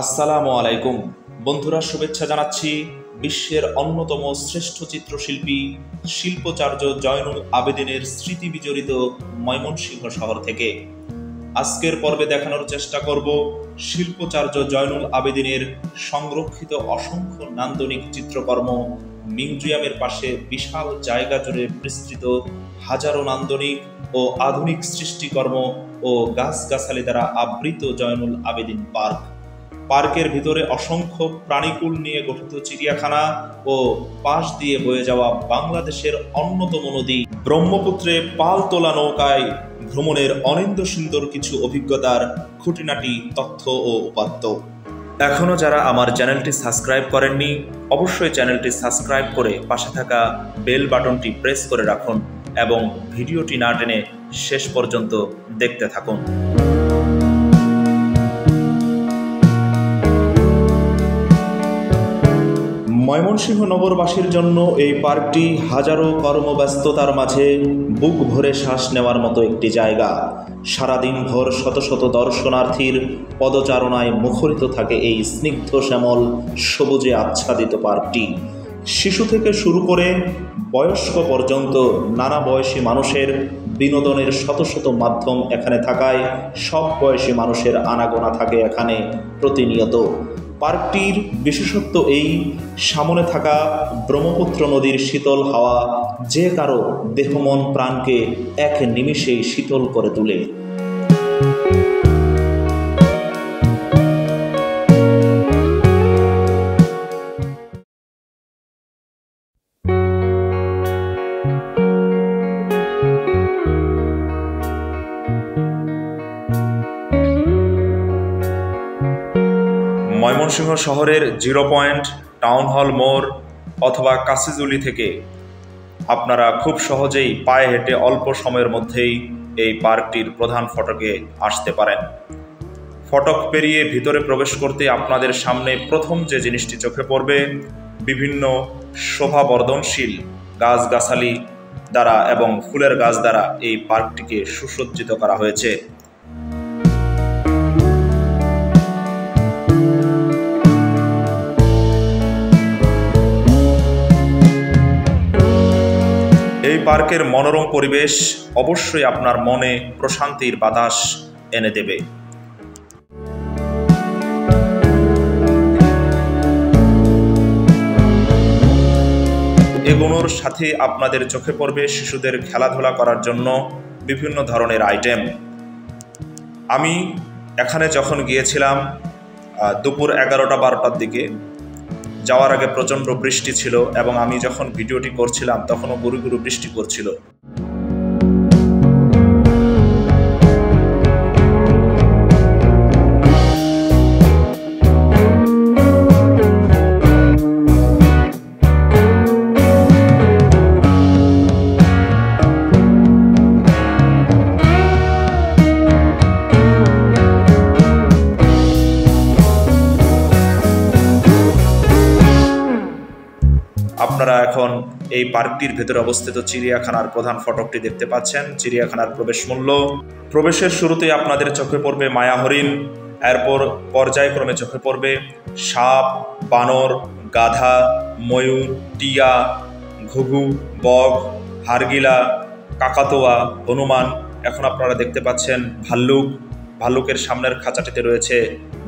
আসসালামু আলাইকুম বন্ধুরা, শুভেচ্ছা জানাচ্ছি বিশ্বের অন্যতম শ্রেষ্ঠ চিত্রশিল্পী শিল্পাচার্য জয়নুল আবেদিনের স্মৃতি বিজড়িত ময়মনসিংহ শহর থেকে। আজকের পর্বে দেখানোর চেষ্টা করব শিল্পাচার্য জয়নুল আবেদিনের সংরক্ষিত অসংখ্য নান্দনিক চিত্রকর্ম, মিউজিয়ামের পাশে বিশাল জায়গা জুড়ে বিস্তৃত হাজারো নান্দনিক ও আধুনিক সৃষ্টিকর্ম ও গাছগাছালি দ্বারা আবৃত জয়নুল আবেদিন পার্ক। পার্কের ভিতরে অসংখ্য প্রাণীকুল নিয়ে গঠিত চিড়িয়াখানা ও পাশ দিয়ে বয়ে যাওয়া বাংলাদেশের অন্যতম নদী ব্রহ্মপুত্রে পাল তোলা নৌকায় ভ্রমণের অনিন্দ্য সুন্দর কিছু অভিজ্ঞতার খুঁটিনাটি তথ্য ও উপাত্ত। এখনও যারা আমার চ্যানেলটি সাবস্ক্রাইব করেননি, অবশ্যই চ্যানেলটি সাবস্ক্রাইব করে পাশে থাকা বেল বাটনটি প্রেস করে রাখুন এবং ভিডিওটি না টেনে শেষ পর্যন্ত দেখতে থাকুন। ময়মনসিংহ নগরবাসীর জন্য এই পার্কটি হাজারো কর্মব্যস্ততার মাঝে বুক ভরে শ্বাস নেওয়ার মতো একটি জায়গা। সারাদিন ভর শত শত দর্শনার্থীর পদচারণায় মুখরিত থাকে এই স্নিগ্ধ শ্যামল সবুজে আচ্ছাদিত পার্কটি। শিশু থেকে শুরু করে বয়স্ক পর্যন্ত নানা বয়সী মানুষের বিনোদনের শত শত মাধ্যম এখানে থাকায় সব বয়সী মানুষের আনাগোনা থাকে এখানে প্রতিনিয়ত। পার্কটির বিশেষত্ব এই, সামনে থাকা ব্রহ্মপুত্র নদীর শীতল হাওয়া যে কারো দেহ মন প্রাণকে এক নিমিষেই শীতল করে তোলে। ময়মনসিংহ শহরের 0 পয়েন্ট, টাউন হল মোড় অথবা কাশিজুলি থেকে আপনারা খুব সহজেই পায়ে হেঁটে অল্প সময়ের মধ্যেই এই পার্কটির প্রধান ফটকে আসতে পারেন। ফটক পেরিয়ে ভিতরে প্রবেশ করতে আপনাদের সামনে প্রথম যে জিনিসটি চোখে পড়বে, বিভিন্ন শোভাবর্ধনশীল গাছগাছালি দ্বারা এবং ফুলের গাছ দ্বারা এই পার্কটিকে সুসজ্জিত করা হয়েছে। এই পার্কের মনোরম পরিবেশ অবশ্যই আপনার মনে প্রশান্তির বাতাস এনে দেবে। এগুলোর সাথে আপনাদের চোখে পড়বে শিশুদের খেলাধুলা করার জন্য বিভিন্ন ধরনের আইটেম। আমি এখানে যখন গিয়েছিলাম দুপুর 11টা-12টার দিকে, যাওয়ার আগে প্রচণ্ড বৃষ্টি ছিল এবং আমি যখন ভিডিওটি করছিলাম তখনও গুরু গুরু বৃষ্টি পড়ছিল। আপনারা এখন এই পার্কটির ভেতরে অবস্থিত চিড়িয়াখানার প্রধান ফটকটি দেখতে পাচ্ছেন। চিড়িয়াখানার প্রবেশ মূল্য, প্রবেশের শুরুতেই আপনাদের চোখে পড়বে মায়া হরিণ, এরপর পর্যায়ক্রমে চোখে পড়বে সাপ, বানর, গাধা, ময়ূর, টিয়া, ঘুঘু, বগ, হারগিলা, কাকাতুয়া, হনুমান। এখন আপনারা দেখতে পাচ্ছেন ভাল্লুক। ভাল্লুকের সামনের খাঁচাটিতে রয়েছে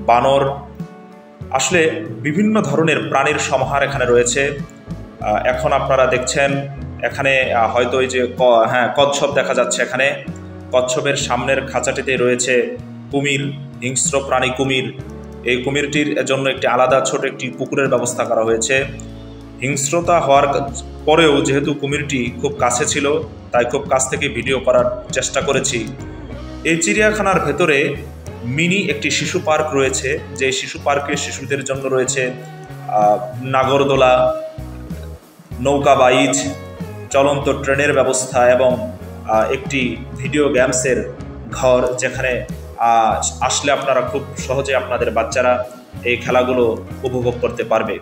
বানর। আসলে বিভিন্ন ধরনের প্রাণীর সমাহার এখানে রয়েছে। এখন আপনারা দেখছেন এখানে হয়তো ওই যে কচ্ছপ দেখা যাচ্ছে। এখানে কচ্ছপের সামনের খাঁচাটিতে রয়েছে কুমির, হিংস্র প্রাণী কুমির। এই কুমিরটির জন্য একটি আলাদা ছোট একটি পুকুরের ব্যবস্থা করা হয়েছে। হিংস্রতা হওয়ার পরেও যেহেতু কুমিরটি খুব কাছে ছিল, তাই খুব কাছ থেকে ভিডিও করার চেষ্টা করেছি। এই চিড়িয়াখানার ভেতরে মিনি একটি শিশু পার্ক রয়েছে, যে শিশু পার্কে শিশুদের জন্য রয়েছে নাগরদোলা, নৌকা বাইচ, চলন্ত ট্রেনের ব্যবস্থা এবং একটি ভিডিও গেমসের ঘর, যেখানে আসলে আপনারা খুব সহজে আপনাদের বাচ্চারা এই খেলাগুলো উপভোগ করতে পারবে।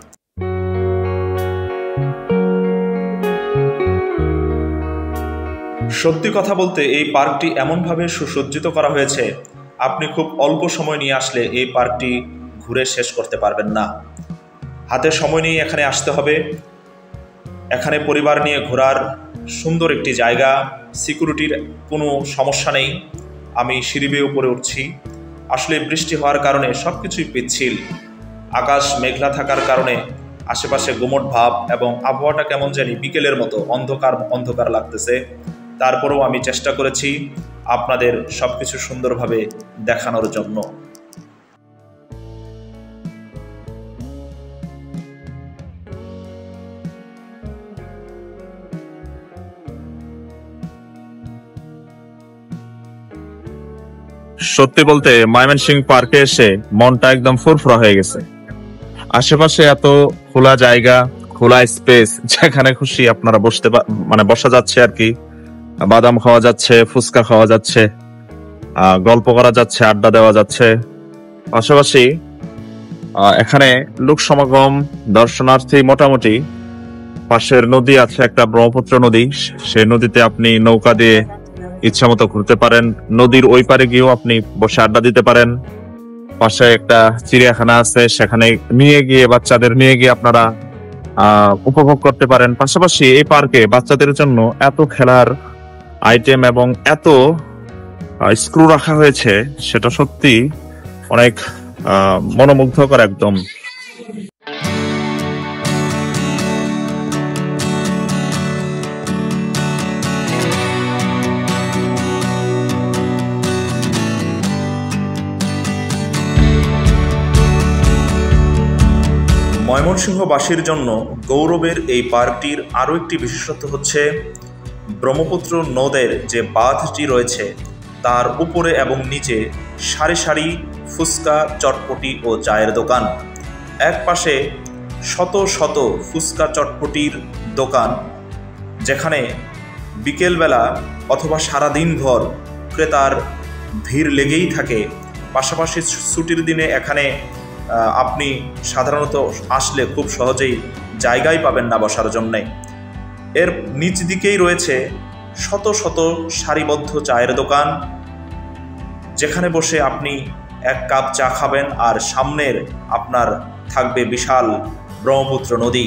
সত্যি কথা বলতে এই পার্কটি এমনভাবে সুসজ্জিত করা হয়েছে, আপনি খুব অল্প সময় নিয়ে আসলে এই পার্কটি ঘুরে শেষ করতে পারবেন না। হাতে সময় নিয়ে এখানে আসতে হবে। এখানে পরিবার নিয়ে ঘোরার সুন্দর একটি জায়গা, সিকিউরিটির কোনো সমস্যা নেই। আমি সিঁড়ি বেয়ে উপরে উঠছি। আসলে বৃষ্টি হওয়ার কারণে সব কিছুই পিচ্ছিল, আকাশ মেঘলা থাকার কারণে আশেপাশে গুমট ভাব এবং আবহাওয়াটা কেমন জানি বিকেলের মতো অন্ধকার অন্ধকার লাগতেছে। তারপরেও আমি চেষ্টা করেছি আপনাদের সব কিছু সুন্দরভাবে দেখানোর জন্য। সত্যি বলতে ময়মনসিংহ পার্কে এসে মনটা একদম ফুরফুরা হয়ে গেছে। আশেপাশে এত খোলা জায়গা, খোলা স্পেস, যেখানে খুশি আপনারা বসা যাচ্ছে আর কি। বাদাম খাওয়া যাচ্ছে, ফুচকা খাওয়া যাচ্ছে, গল্প করা যাচ্ছে, আড্ডা দেওয়া যাচ্ছে। পাশাপাশি এখানে লোক সমাগম, দর্শনার্থী মোটামুটি। পাশের নদী আছে একটা, ব্রহ্মপুত্র নদী। সেই নদীতে আপনি নৌকা দিয়ে ইচ্ছা মতো ঘুরতে পারেন। নদীর ওই পারে গিয়েও আপনি বসে আড্ডা দিতে পারেন। পাশে একটা চিড়িয়াখানা আছে, সেখানে বাচ্চাদের নিয়ে গিয়ে আপনারা উপভোগ করতে পারেন। পাশাপাশি এই পার্কে বাচ্চাদের জন্য এত খেলার আইটেম এবং এত স্ক্রু রাখা হয়েছে, সেটা সত্যি অনেক মনোমুগ্ধকর একদম। ময়মনসিংহবাসীর জন্য গৌরবের এই পার্কটির আরও একটি বিশেষত্ব হচ্ছে ব্রহ্মপুত্র নদের যে বাঁধটি রয়েছে তার উপরে এবং নিচে সারি সারি ফুচকা, চটপটি ও চায়ের দোকান। এক পাশে শত শত ফুচকা চটপটির দোকান, যেখানে বিকেলবেলা অথবা সারাদিনভর ক্রেতার ভিড় লেগেই থাকে। পাশাপাশি ছুটির দিনে এখানে আপনি সাধারণত আসলে খুব সহজেই জায়গাই পাবেন না বসার জন্যে। এর নিচ দিকেই রয়েছে শত শত সারিবদ্ধ চায়ের দোকান, যেখানে বসে আপনি এক কাপ চা খাবেন আর সামনের আপনার থাকবে বিশাল ব্রহ্মপুত্র নদী।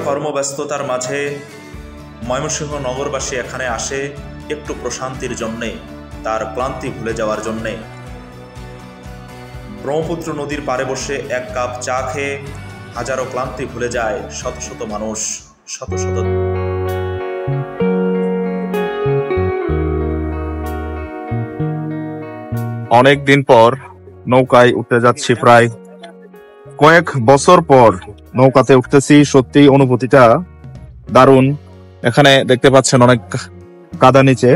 কর্মব্যস্ততার মাঝে ময়মনসিংহ নগরবাসী এখানে আসে একটু প্রশান্তির জন্যে, তার ক্লান্তি ভুলে যাওয়ার জন্যে। ব্রহ্মপুত্র নদীর পাড়ে বসে এক কাপ চা খেয়ে হাজারো ক্লান্তি ভুলে যায় শত শত মানুষ, শত শত। অনেক দিন পর নৌকায় উঠতে যাচ্ছি, প্রায় কয়েক বছর পর নৌকাতে উঠতেছি। সত্যি অনুভূতিটা দারুণ। এখানে দেখতে পাচ্ছেন অনেক কাদা নিচে,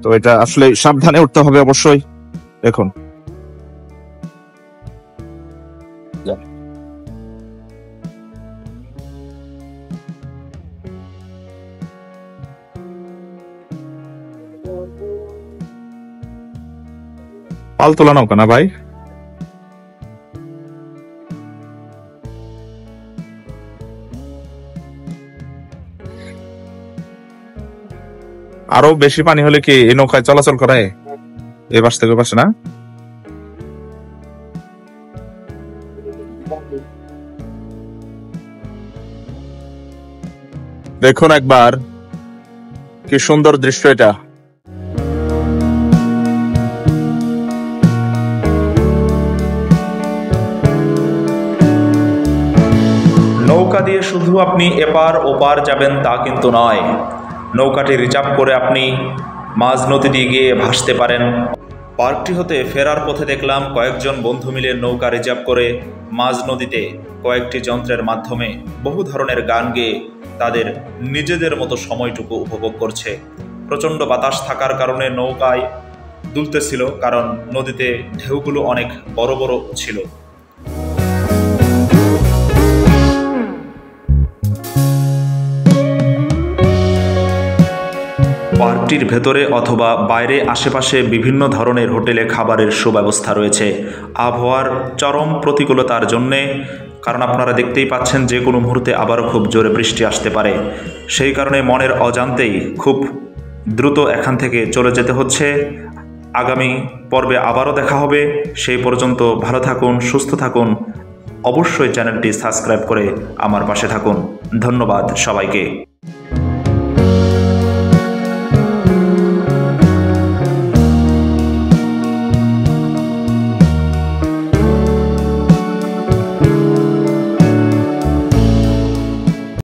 তো এটা আসলে সাবধানে উঠতে হবে অবশ্যই। দেখুন, পাল তোলা নৌকা না ভাই? আরো বেশি পানি হলে কি এই নৌকায় চলাচল করে এ পাশ থেকে পাশে না? দেখুন একবার কি সুন্দর দৃশ্য এটা। নৌকা দিয়ে শুধু আপনি এপার ওপার যাবেন তা কিন্তু নয়, নৌকাটি রিজার্ভ করে আপনি মাঝ নদী দিয়ে গিয়ে ভাসতে পারেন। পার্কটি হতে ফেরার পথে দেখলাম কয়েকজন বন্ধু মিলে নৌকা রিজার্ভ করে মাঝ নদীতে কয়েকটি যন্ত্রের মাধ্যমে বহু ধরনের গান গেয়ে তাদের নিজেদের মতো সময়টুকু উপভোগ করছে। প্রচণ্ড বাতাস থাকার কারণে নৌকায় দুলতেছিল, কারণ নদীতে ঢেউগুলো অনেক বড় বড় ছিল। পার্কটির ভেতরে অথবা বাইরে আশেপাশে বিভিন্ন ধরনের হোটেলে খাবারের সুব্যবস্থা রয়েছে। আবহাওয়ার চরম প্রতিকূলতার জন্যে কারণ আপনারা দেখতেই পাচ্ছেন যে কোনো মুহূর্তে আবারও খুব জোরে বৃষ্টি আসতে পারে। সেই কারণে মনের অজান্তেই খুব দ্রুত এখান থেকে চলে যেতে হচ্ছে। আগামী পর্বে আবারও দেখা হবে। সেই পর্যন্ত ভালো থাকুন, সুস্থ থাকুন। অবশ্যই চ্যানেলটি সাবস্ক্রাইব করে আমার পাশে থাকুন। ধন্যবাদ সবাইকে।